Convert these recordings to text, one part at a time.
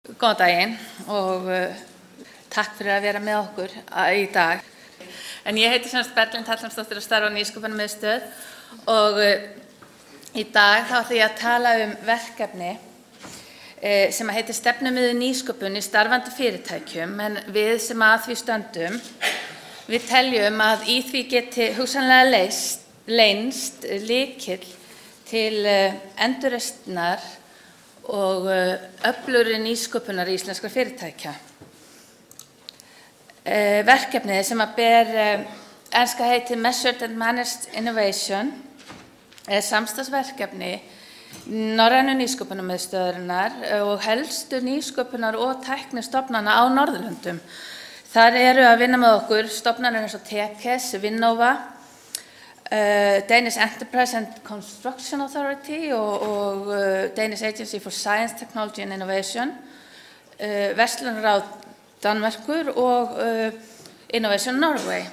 Góðan daginn og takk fyrir að vera með okkur í dag. En ég heiti semst Berglind Hallgrímsdóttir og starfa á Nýsköpunarmiðstöð og í dag þá ætla ég að tala verkefni sem heitir Stefnumiðuð nýsköpun í starfandi fyrirtækjum, en við sem að því stöndum, við teljum að í því geti hugsanlega leynst lykill til endurreisnar og öflugri nýsköpunar íslenskra fyrirtækja. Verkefnið sem að ber enska heitið Measured and Managed Innovation samstarfsverkefni Norrænu nýsköpunarmiðstöðvarinnar og helstu nýsköpunar- og tæknistofnana á Norðurlöndum. Þar eru að vinna með okkur stofnanir eins og Tekes, Vinnova, Danish Enterprise and Construction Authority og Danish Agency for Science, Technology and Innovation, Verslunarráð Danmerkur og Innovation Norway.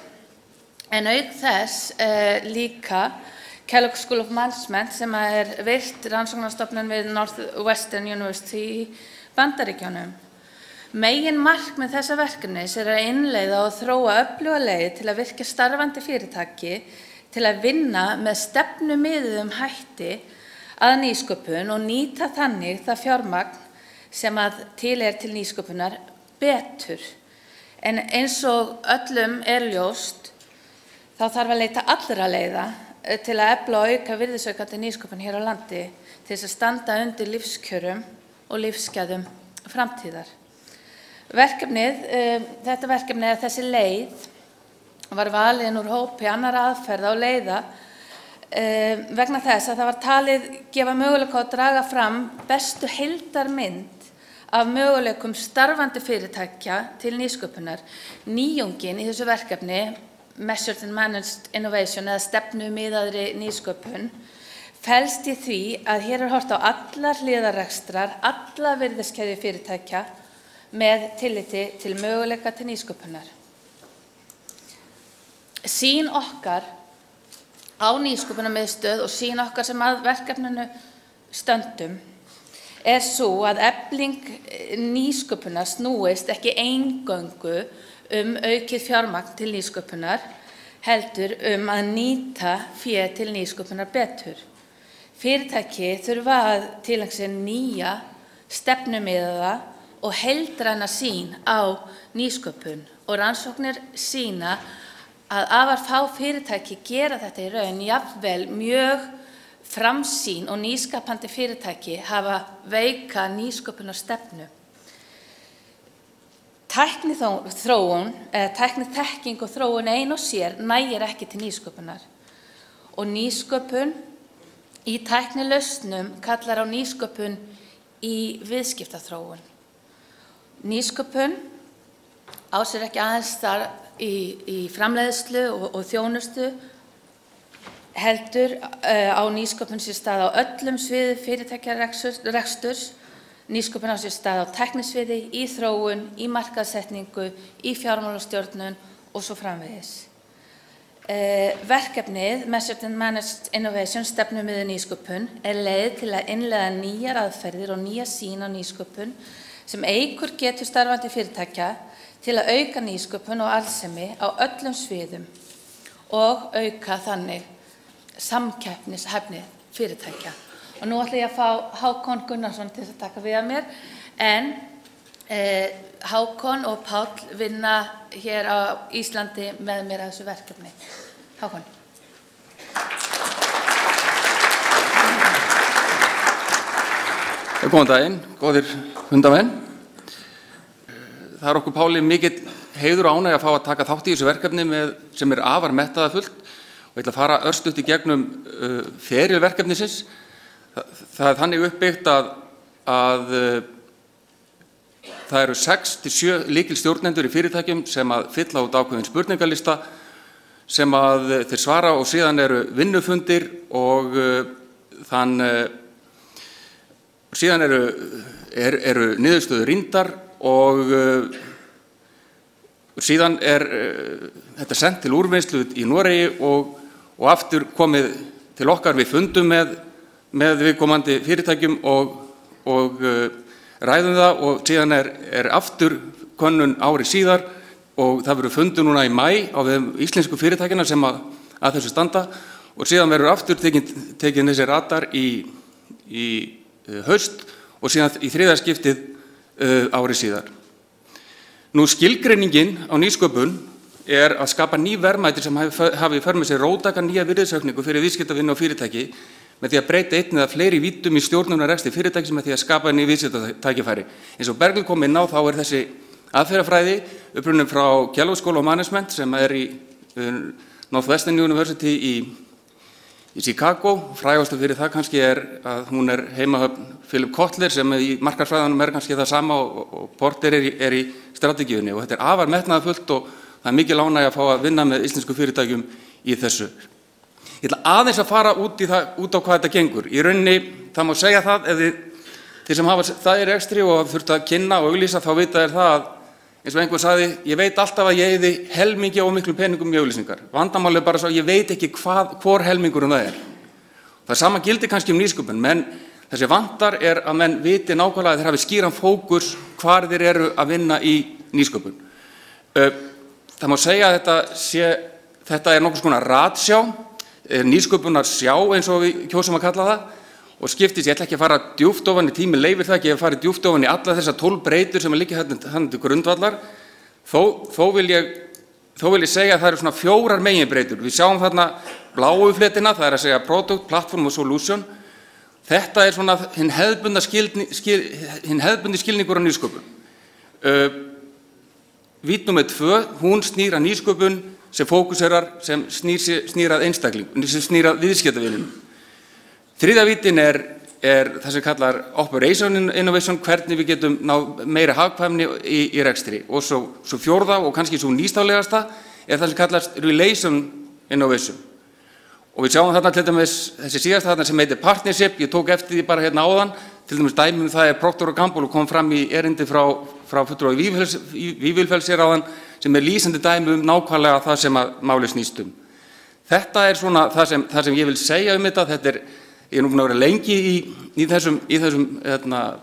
En auk þess líka Kellogg School of Management sem virt rannsóknarstofnun við Northwestern University í Bandaríkjunum. Megin markmið þessa verkefnis að innleiða og þróa öfluga leið til að virkja starfandi fyrirtæki til að vinna með stefnumiðuðum hætti að nýsköpun og nýta þannig það fjármagn sem að til nýsköpunar betur. En eins og öllum ljóst, þá þarf að leita allra leiða til að efla og auka virðisaukandi nýsköpun hér á landi til þess að standa undir lífskjörum og lífsgæðum framtíðar. Þetta verkefni þessi leið var valin úr hópi annarra aðferða og leiða vegna þess að það var talið gefa möguleika að draga fram bestu heildarmynd af möguleikum starfandi fyrirtækja til nýsköpunar. Nýjungin í þessu verkefni, Measured and Managed Innovation eða stefnumiðaðri nýsköpun, felst í því að hér horft á allar hliðar rekstrar, alla virðiskeðju fyrirtækja með tilliti til möguleika til nýsköpunar. Sýn okkar á Nýsköpunarmiðstöð og sýn okkar sem að verkefninu stöndum sú að efling nýsköpunar snúist ekki eingöngu aukið fjármagn til nýsköpunar, heldur að nýta fé til nýsköpunar betur. Fyrirtæki þurfa að tileinkja sér nýja stefnumiðaða og heildræna sýn á nýsköpun og rannsóknir sýna að afar fá fyrirtæki gera þetta í raun, jafnvel mjög framsýn og nýskapandi fyrirtæki hafa veika nýsköpunarstefnu. Tækniþekking og þróun ein og sér nægir ekki til nýsköpunar og nýsköpun í tæknilausnum kallar á nýsköpun í viðskiptaþróun. Nýsköpun á sér ekki aðeins þar í framleiðslu og þjónustu, heldur á nýsköpun sér stað á öllum sviðum fyrirtækjareksturs, nýsköpun á sér stað á tæknisviði, í þróun, í markaðssetningu, í fjármálastjórnun og svo framvegis. Verkefnið Measured and Managed Innovation stefnumiðuð nýsköpun leið til að innleiða nýjar aðferðir og nýja sýn á nýsköpun sem eykur getu starfandi fyrirtækja til að auka nýsköpun og arðsemi á öllum sviðum og auka þannig samkeppnishæfni fyrirtækja. Og nú ætla ég að fá Hákon Gunnarsson til að taka við af mér, en Hákon og Páll vinna hér á Íslandi með mér að þessu verkefni. Hákon. Góðan daginn, góðir fundamenn. Það okkur Páli mikill heiður og ánægja að fá að taka þátt í þessu verkefni sem afar metnaðarfullt og ég ætla að fara örstutt í gegnum feril verkefnisins. Það þannig uppbyggt að það eru 6 til 7 lykilstjórnendur í fyrirtækjum sem að fylla út ákveðinn spurningalista sem að þeir svara og síðan eru vinnufundir og síðan eru niðurstöður rýndar og síðan þetta sent til úrvinnslu í Noregi og aftur komið til okkar við fundum með viðkomandi fyrirtækjum og ræðum það og síðan er aftur könnun ári síðar og það verður fundur núna í maí á íslensku fyrirtækina sem að þessu standa og síðan verður aftur tekin þessi radar í haust og síðan í þriðja skiptið ári síðar. Nú skilgreiningin á nýsköpun er að skapa ný verðmæti sem hafi í för með sér róttæka nýja virðisaukningu fyrir viðskiptavinnu og fyrirtæki með því að breyta einn eða fleiri víddum í stjórnunarrekstri fyrirtækis með því að skapa ný viðskiptatækifæri. Eins og Berglind kom inn á þá er þessi aðferðafræði upprunnin frá Kellogg School of Management sem er í Northwestern University í Chicago. Frægastu fyrir það kannski er að hún er heimahöfn Philip Kotler sem í markaðsfræðanum er kannski það sama og Porter er í strategíunni og þetta er afar metnaðarfullt og það er mikil ánægja að fá að vinna með íslensku fyrirtækjum í þessu. Ég ætla aðeins að fara út á hvað þetta gengur. Í rauninni, það má segja það, ef þið sem hafa það í rekstri og þurft að kynna og auglýsa, þá vita þér það að, eins og einhver sagði, ég veit alltaf að ég eyði helmingi og miklum peningum í auglýsingar. Vandamál er bara svo, ég veit ekki hvor helmingurum það er. Það sama gildi kannski nýsköpun, menn þessi vantar er að menn viti nákvæmlega að þeir hafi skýran fókus hvar þeir eru að vinna í nýsköpun. Það má segja að þetta er nokkuð svona ratsjá, nýsköpunar sjá eins og við kjósum að kalla það og skiptist, ég ætla ekki að fara djúpt ofan í tími leyfir það ekki að fara djúpt ofan í alla þessar 12 breytur sem liggja hérna til grundvallar, þó vil ég segja að það eru svona 4 meginbreytur. Við sjáum þarna bláu fletina, það er að segja product, platform og solution. Þetta er svona hinn hefðbundi skilningur á nýsköpun. Vít númer 2, hún snýr að nýsköpun sem fókuserar, sem snýr að einstaklingum, sem snýr að viðskiptavinum. Þriðja vítin er það sem kallar Operation Innovation, hvernig við getum náð meiri hagkvæmni í rekstri. Og svo fjórða og kannski svo nýstaflegasta er það sem kallast Relation Innovation. Og við sjáum þarna til dæmis þessi síðasta þarna sem heitir Partnership, ég tók eftir því bara hérna áðan, til dæmis dæmi það er Procter & Gamble og kom fram í erindi frá fulltrúa Vífilfells hér áðan sem er lýsandi dæmi nákvæmlega það sem að máli snýst um. Þetta er svona það sem ég vil segja þetta, ég er nú búin að vera lengi í þessum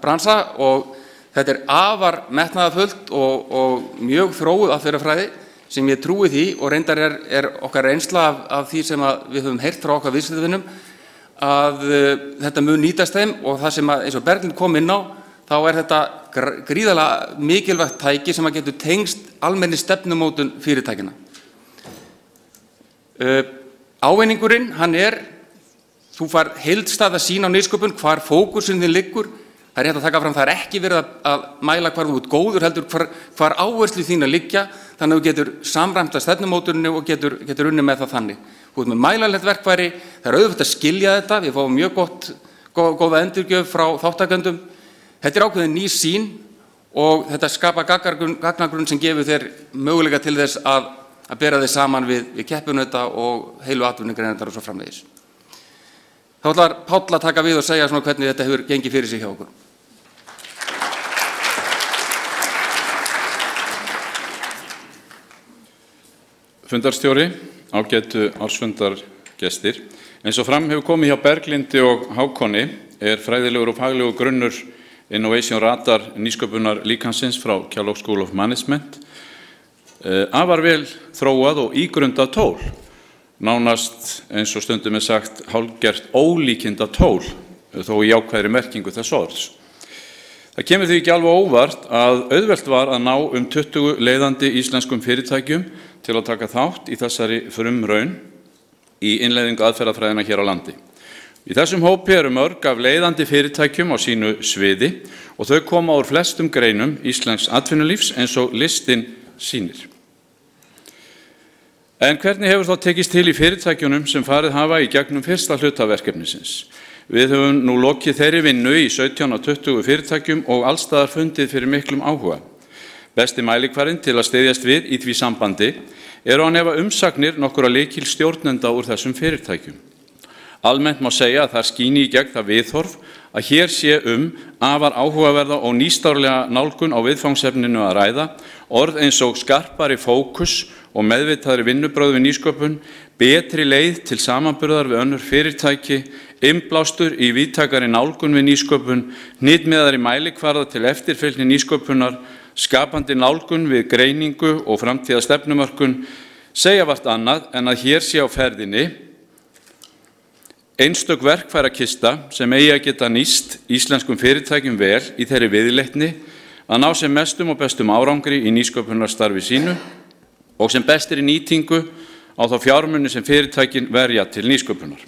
bransa og þetta er afar metnaðarfullt og mjög þróuð aðferðafræði sem ég trúi því og reyndar er okkar reynsla af því sem við höfum heyrt frá okkar viðskiptavinum að þetta mun nýtast þeim og það sem eins og Berglind kom inn á, þá er þetta gríðarlega mikilvægt tæki sem getur tengst almenni stefnumótun fyrirtækina. Ávinningurinn, hann er, þú fær heildstæða sýn á nýsköpun, hvar fókusinn þinn liggur. Það er rétt að taka fram, það er ekki verið að mæla hvar þú ert góður, heldur hvar áherslu þín að liggja, þannig að þú getur samræmt að stefnumótuninni og getur unnið með það þannig. Þú ert með mælanlegt verkfæri, það er auðvitað að skilja þetta, við fáum mjög góða endurgjöf frá þáttakendum. Þetta er ákveðin ný sýn og þetta skapa gagnagrunn sem gefur þér möguleika til þess að bera þið saman við keppinauta og heilu atvinnugreinarnar og svo framvegis. Þá ætlar Páll að taka við og segja svona hvernig þetta hefur gengið fyrir sig hjá okkur. Fundarstjóri, ágætu ársfundargestir. Eins og fram hefur komið hjá Berglindi og Hákoni er fræðilegur og faglegur grunnur Innovation Radar nýsköpunar líkansins frá Kellogg School of Management afar vel þróað og ígrundað tól. Nánast eins og stundum er sagt hálfgert ólíkinda tól þó í jákvæðri merkingu þess orðs. Það kemur því ekki alveg óvart að auðvelt var að ná 20 leiðandi íslenskum fyrirtækjum til að taka þátt í þessari frumraun í innleiðingu aðferðafræðina hér á landi. Í þessum hópi eru mörg af leiðandi fyrirtækjum á sínu sviði og þau koma úr flestum greinum íslensks atvinnulífs eins og listinn sýnir. En hvernig hefur þá tekist til í fyrirtækjunum sem farið hafa í gegnum fyrsta hluta verkefnisins? Við höfum nú lokið þeirri vinnu í 17 af 20 fyrirtækjum og allstaðar fundið fyrir miklum áhuga. Besti mælikvarðinn til að styðjast við í því sambandi eru án efa umsagnir nokkurra lykilstjórnenda úr þessum fyrirtækjum. Almennt má segja að það skíni í gegn það viðhorf að hér sé afar áhugaverða og nýstárlega nálgun á viðfangsefninu að ræða, orð eins og skarpari fókus og meðvitaðri vinnubrögð við nýsköpun, betri leið til samanburðar við önnur fyrirtæki, innblástur í víðtækari nálgun við nýsköpun, hnitmiðaðri mælikvarða til eftirfylgni nýsköpunar, skapandi nálgun við greiningu og framtíðarstefnumörkun segja vart annað en að hér sé á ferðinni einstök verkfærakista sem eigi að geta nýst íslenskum fyrirtækjum vel í þeirri viðleitni að ná sem mestum og bestum árangri í nýsköpunarstarfi sínu og sem bestir í nýtingu á þá fjármuni sem fyrirtækin verja til nýsköpunar.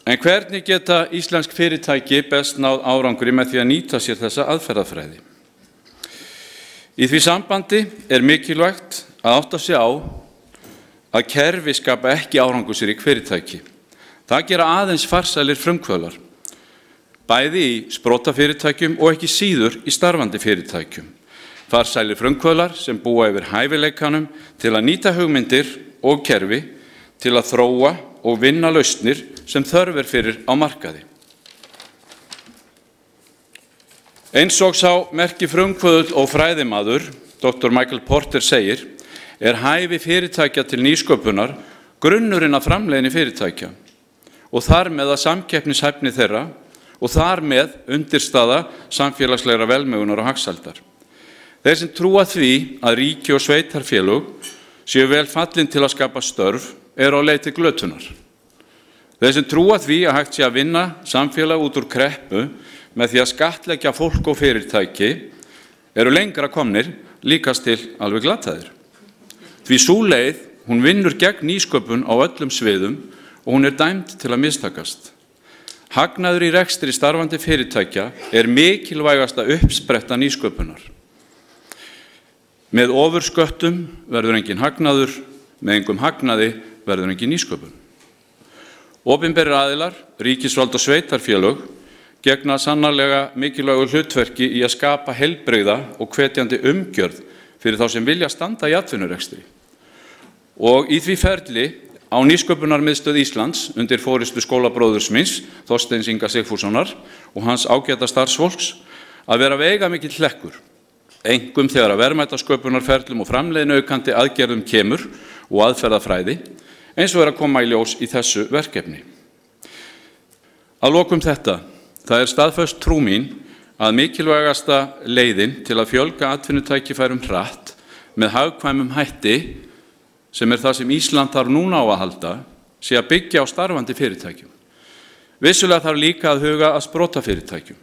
En hvernig geta íslensk fyrirtæki best náð árangri með því að nýta sér þessa aðferðafræði? Í því sambandi mikilvægt að átta sig á að kerfi skapa ekki árangursrík fyrirtæki. Það gera aðeins farsælir frumkvöðlar, bæði í sprotafyrirtækjum og ekki síður í starfandi fyrirtækjum. Farsælir frumkvöðlar sem búa yfir hæfileikanum til að nýta hugmyndir og kerfi til að þróa og vinna lausnir sem þörf fyrir á markaði. Eins og sá merki frumkvöðull og fræðimaður, Dr. Michael Porter segir, hæfi fyrirtækja til nýsköpunar grunnurinn að framleiðni fyrirtækja og þar með að samkeppnishæfni þeirra og þar með undirstaða samfélagslegra velmegunar og hagsældar. Þeir sem trúa því að ríki og sveitarfélög séu vel fallin til að skapa störf á leið til glötunar. Þeir sem trúa því að hægt sé að vinna samfélag út úr kreppu með því að skattleggja fólk og fyrirtæki lengra komnir líkast til alveg glataðir. Því sú leið, hún vinnur gegn nýsköpun á öllum sviðum og hún dæmd til að mistakast. Hagnaður í rekstri starfandi fyrirtækja mikilvægasta uppspretta nýsköpunar. Með ofursköttum verður engin hagnaður, með engum hagnaði verður engin nýsköpun. Opinberir aðilar, ríkisvald og sveitarfélög gegna sannarlega mikilvægu hlutverki í að skapa heilbrigða og hvetjandi umgjörð fyrir þá sem vilja standa í atvinnurekstri. Og í því ferli á Nýsköpunarmiðstöð Íslands undir forystu skólabróðurs míns, Þorsteins Inga Sigfússonar og hans ágæta starfsfólks að vera veigamikill hlekkur, einkum þegar að verðmætasköpunarferlum og framleiðniaukandi aðgerðum kemur og aðferðafræði, eins og að koma í ljós í þessu verkefni. Að lokum þetta, það staðföst trú mín að mikilvægasta leiðin til að fjölga atvinnutækifærum hratt með hagkvæmum hætti, sem það sem Ísland þarf núna á að halda, sé að byggja á starfandi fyrirtækjum. Vissulega þarf líka að huga að sprotafyrirtækjum.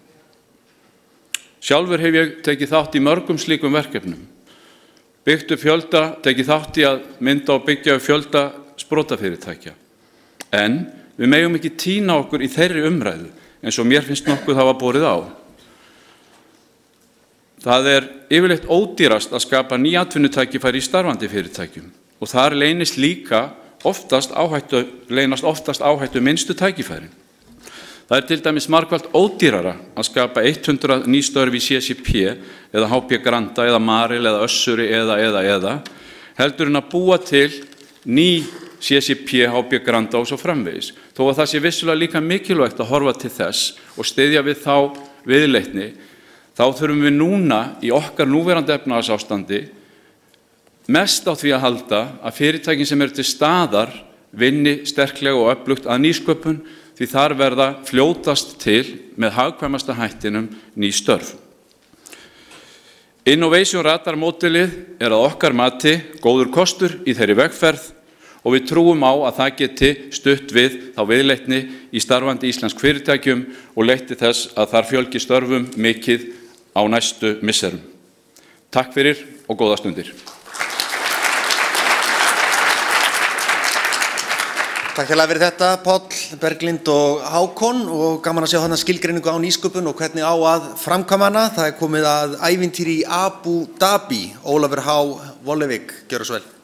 Sjálfur hef ég tekið þátt í mörgum slíkum verkefnum, tekið þátt í að mynda og byggja upp fjölda sprotafyrirtækja. En við megum ekki týna okkur í þeirri umræðu eins og mér finnst nokkuð hafa borið á. Það yfirleitt ódýrast að skapa ný atvinnutækifæri í starfandi fyrirtækjum og þar leynast oftast áhættu minnstu tækifærin. Það til dæmis margfalt ódýrara að skapa 100 ný störf í CCP eða HP Granda eða Marel eða Össuri eða heldur en að búa til ný CCP, HP Granda og svo framvegis. Þó að það sé vissulega líka mikilvægt að horfa til þess og styðja við þá viðleitni, þá þurfum við núna í okkar núverandi efnahagsástandi mest á því að halda að fyrirtækin sem til staðar vinni sterklega og öflugt að nýsköpun, því þar verða fljótast til með hagkvæmasta hættinum ný störf. Innovation Radar módelið að okkar mati góður kostur í þeirri vegferð og við trúum á að það geti stutt við þá viðleitni í starfandi íslensk fyrirtækjum og leitt til þess að þar fjölgi störfum mikið á næstu misserum. Takk fyrir og góða stundir. Takk hérlega fyrir þetta, Páll, Berglind og Hákon, og gaman að sjá þarna skilgreiningu á nýsköpun og hvernig á að framkvæma hana. Það komið að ævintýri í Abu Dhabi. Ólafur H. Vollevik, gjörðu svo vel.